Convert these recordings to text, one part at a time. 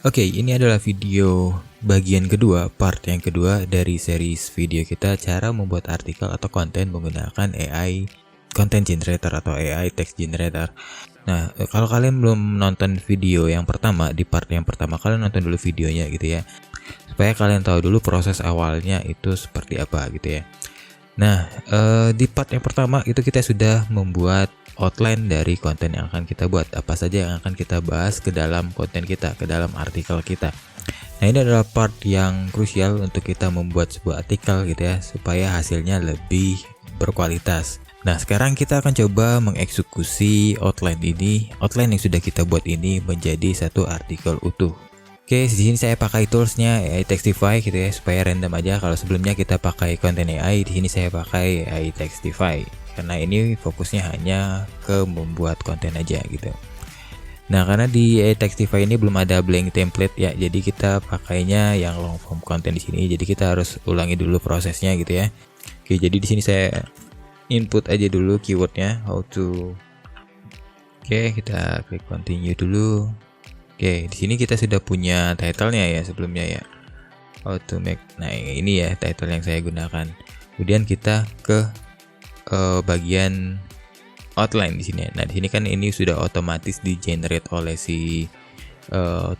Oke, ini adalah video bagian kedua, part yang kedua dari series video kita cara membuat artikel atau konten menggunakan AI content generator atau AI text generator. Nah, kalau kalian belum nonton video yang pertama, di part yang pertama kalian nonton dulu videonya gitu ya. Supaya kalian tahu dulu proses awalnya itu seperti apa gitu ya. Nah, di part yang pertama itu kita sudah membuat outline dari konten yang akan kita buat, apa saja yang akan kita bahas ke dalam konten kita, ke dalam artikel kita. Nah, ini adalah part yang krusial untuk kita membuat sebuah artikel gitu ya, supaya hasilnya lebih berkualitas. Nah, sekarang kita akan coba mengeksekusi outline yang sudah kita buat ini menjadi satu artikel utuh. Oke, di sini saya pakai toolsnya AI Textify gitu ya, supaya random aja. Kalau sebelumnya kita pakai konten AI, di sini saya pakai AI Textify karena ini fokusnya hanya ke membuat konten aja gitu. Nah, karena di AI Textify ini belum ada blank template ya, jadi kita pakainya yang long form content di sini. Jadi kita harus ulangi dulu prosesnya gitu ya. Oke, jadi di sini saya input aja dulu keywordnya how to. Oke, kita klik continue dulu. Oke, di sini kita sudah punya title-nya ya sebelumnya ya. How to make. Nah, ini ya title yang saya gunakan. Kemudian kita ke bagian outline di sini. Nah, di sini kan ini sudah otomatis di generate oleh si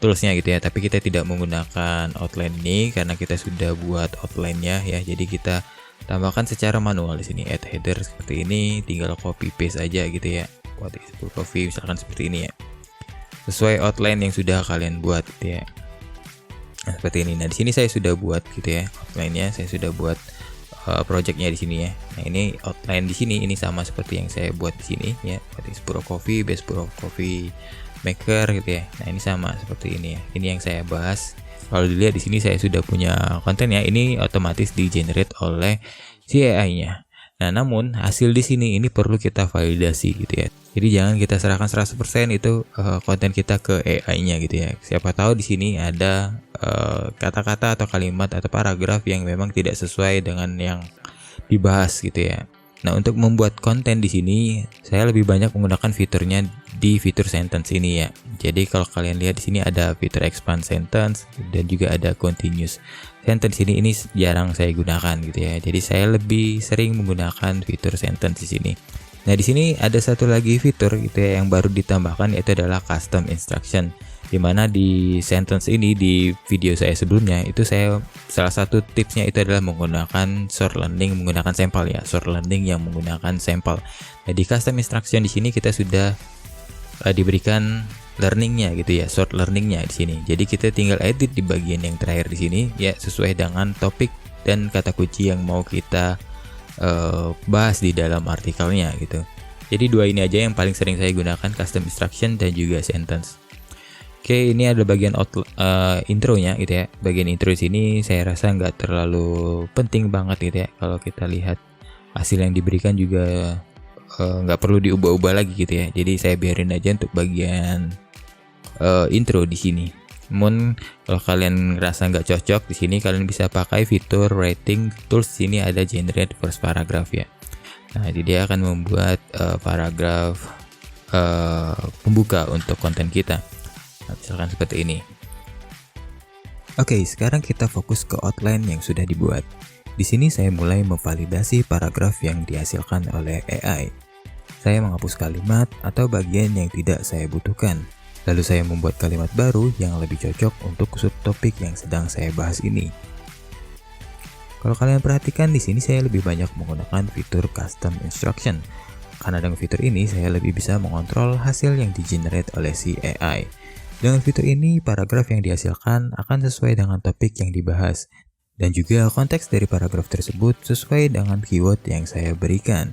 toolsnya gitu ya. Tapi kita tidak menggunakan outline ini karena kita sudah buat outline-nya ya. Jadi kita tambahkan secara manual di sini. Add header seperti ini, tinggal copy paste aja gitu ya. What is full coffee misalkan seperti ini ya. Sesuai outline yang sudah kalian buat gitu ya. Nah, seperti ini. Nah, di sini saya sudah buat gitu ya outline-nya, saya sudah buat project-nya di sini ya. Nah, ini outline di sini ini sama seperti yang saya buat di sini ya. Berarti Spuro Coffee, Base Spuro Coffee Maker gitu ya. Nah, ini sama seperti ini ya. Ini yang saya bahas. Kalau dilihat di sini saya sudah punya konten ya. Ini otomatis di-generate oleh si AI-nya. Nah, namun hasil di sini ini perlu kita validasi gitu ya. Jadi jangan kita serahkan 100% itu konten kita ke AI-nya gitu ya. Siapa tahu di sini ada kata-kata atau kalimat atau paragraf yang memang tidak sesuai dengan yang dibahas gitu ya. Nah, untuk membuat konten di sini saya lebih banyak menggunakan fiturnya di fitur sentence ini ya. Jadi kalau kalian lihat di sini ada fitur expand sentence dan juga ada continuous sentence ini jarang saya gunakan gitu ya. Jadi saya lebih sering menggunakan fitur sentence di sini. Nah, di sini ada satu lagi fitur gitu ya yang baru ditambahkan, yaitu adalah custom instruction. Dimana di sentence ini di video saya sebelumnya itu saya salah satu tipsnya itu adalah menggunakan short learning menggunakan sampel ya, short learning yang menggunakan sampel. Nah, di custom instruction di sini kita sudah diberikan learningnya gitu ya, short learningnya di sini. Jadi kita tinggal edit di bagian yang terakhir di sini ya, sesuai dengan topik dan kata kunci yang mau kita bahas di dalam artikelnya gitu. Jadi dua ini aja yang paling sering saya gunakan, custom instruction dan juga sentence. Oke, ini ada bagian intronya gitu ya. Bagian intro di sini saya rasa nggak terlalu penting banget gitu ya. Kalau kita lihat hasil yang diberikan juga nggak perlu diubah-ubah lagi gitu ya. Jadi saya biarin aja untuk bagian intro di sini. Namun kalau kalian ngerasa nggak cocok di sini, kalian bisa pakai fitur writing tools. Di sini ada generate first paragraph ya. Nah, jadi dia akan membuat paragraf pembuka untuk konten kita. Nah, misalkan seperti ini. Oke, sekarang kita fokus ke outline yang sudah dibuat. Di sini saya mulai memvalidasi paragraf yang dihasilkan oleh AI. Saya menghapus kalimat atau bagian yang tidak saya butuhkan. Lalu saya membuat kalimat baru yang lebih cocok untuk subtopik yang sedang saya bahas ini. Kalau kalian perhatikan di sini saya lebih banyak menggunakan fitur custom instruction. Karena dengan fitur ini saya lebih bisa mengontrol hasil yang di-generate oleh si AI. Dengan fitur ini paragraf yang dihasilkan akan sesuai dengan topik yang dibahas dan juga konteks dari paragraf tersebut sesuai dengan keyword yang saya berikan.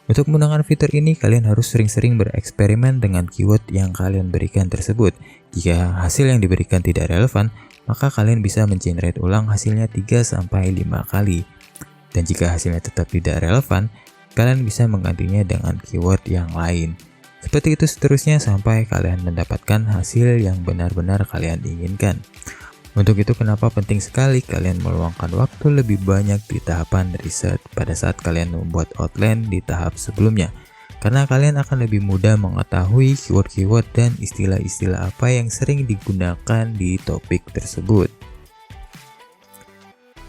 Untuk menggunakan fitur ini, kalian harus sering-sering bereksperimen dengan keyword yang kalian berikan tersebut. Jika hasil yang diberikan tidak relevan, maka kalian bisa mengenerate ulang hasilnya 3-5 kali. Dan jika hasilnya tetap tidak relevan, kalian bisa menggantinya dengan keyword yang lain. Seperti itu seterusnya sampai kalian mendapatkan hasil yang benar-benar kalian inginkan. Untuk itu kenapa penting sekali kalian meluangkan waktu lebih banyak di tahapan riset pada saat kalian membuat outline di tahap sebelumnya. karena kalian akan lebih mudah mengetahui keyword-keyword dan istilah-istilah apa yang sering digunakan di topik tersebut.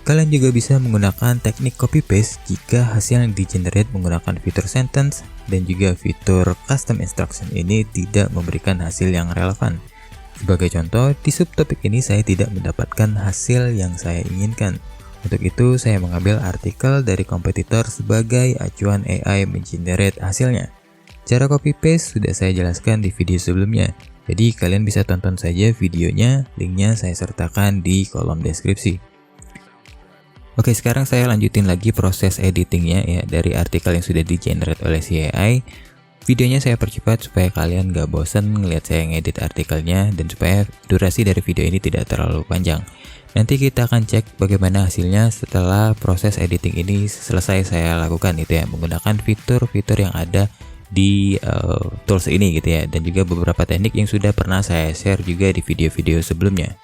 Kalian juga bisa menggunakan teknik copy paste jika hasil yang di-generate menggunakan fitur sentence dan juga fitur custom instruction ini tidak memberikan hasil yang relevan. Sebagai contoh, di subtopik ini saya tidak mendapatkan hasil yang saya inginkan. Untuk itu, saya mengambil artikel dari kompetitor sebagai acuan AI mengenerate hasilnya. Cara copy paste sudah saya jelaskan di video sebelumnya, jadi kalian bisa tonton saja videonya, linknya saya sertakan di kolom deskripsi. Oke, sekarang saya lanjutin lagi proses editingnya ya dari artikel yang sudah di-generate oleh si AI. Videonya saya percepat supaya kalian gak bosan ngeliat saya ngedit artikelnya dan supaya durasi dari video ini tidak terlalu panjang. Nanti kita akan cek bagaimana hasilnya setelah proses editing ini selesai saya lakukan gitu ya, menggunakan fitur-fitur yang ada di tools ini gitu ya, dan juga beberapa teknik yang sudah pernah saya share juga di video-video sebelumnya.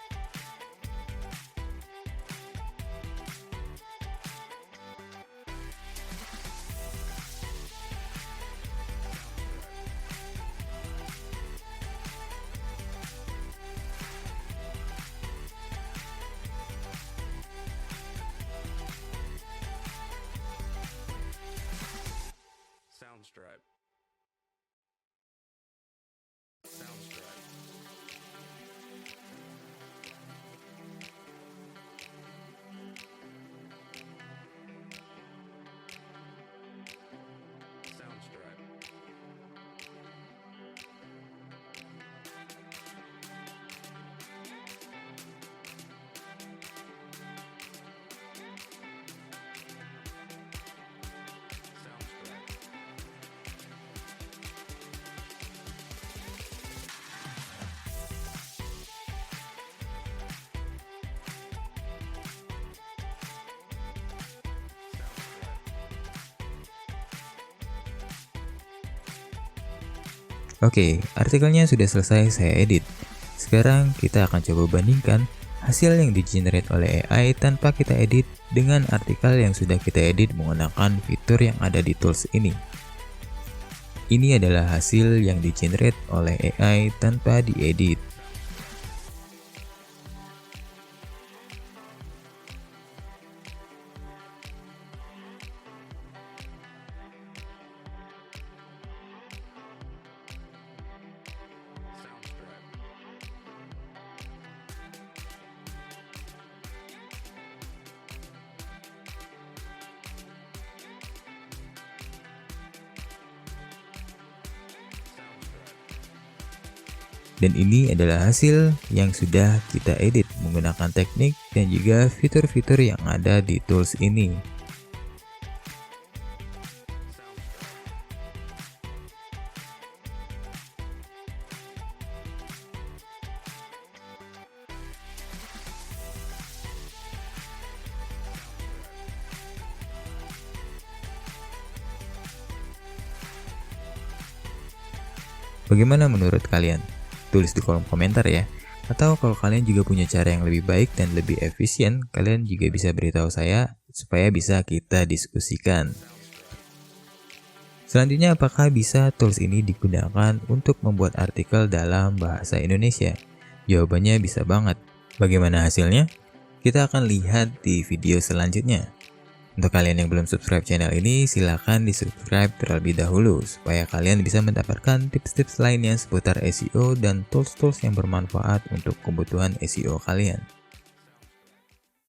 Soundstripe. Soundstripe. Soundstripe. Soundstripe. Oke, artikelnya sudah selesai saya edit. Sekarang kita akan coba bandingkan hasil yang di-generate oleh AI tanpa kita edit dengan artikel yang sudah kita edit menggunakan fitur yang ada di tools ini. Ini adalah hasil yang di-generate oleh AI tanpa diedit. Dan ini adalah hasil yang sudah kita edit menggunakan teknik dan juga fitur-fitur yang ada di tools ini. Bagaimana menurut kalian? Tulis di kolom komentar ya. Atau kalau kalian juga punya cara yang lebih baik dan lebih efisien, kalian juga bisa beritahu saya supaya bisa kita diskusikan. Selanjutnya, apakah bisa tools ini digunakan untuk membuat artikel dalam bahasa Indonesia? Jawabannya bisa banget. Bagaimana hasilnya? Kita akan lihat di video selanjutnya. Untuk kalian yang belum subscribe channel ini, silakan di-subscribe terlebih dahulu supaya kalian bisa mendapatkan tips-tips lainnya seputar SEO dan tools-tools yang bermanfaat untuk kebutuhan SEO kalian.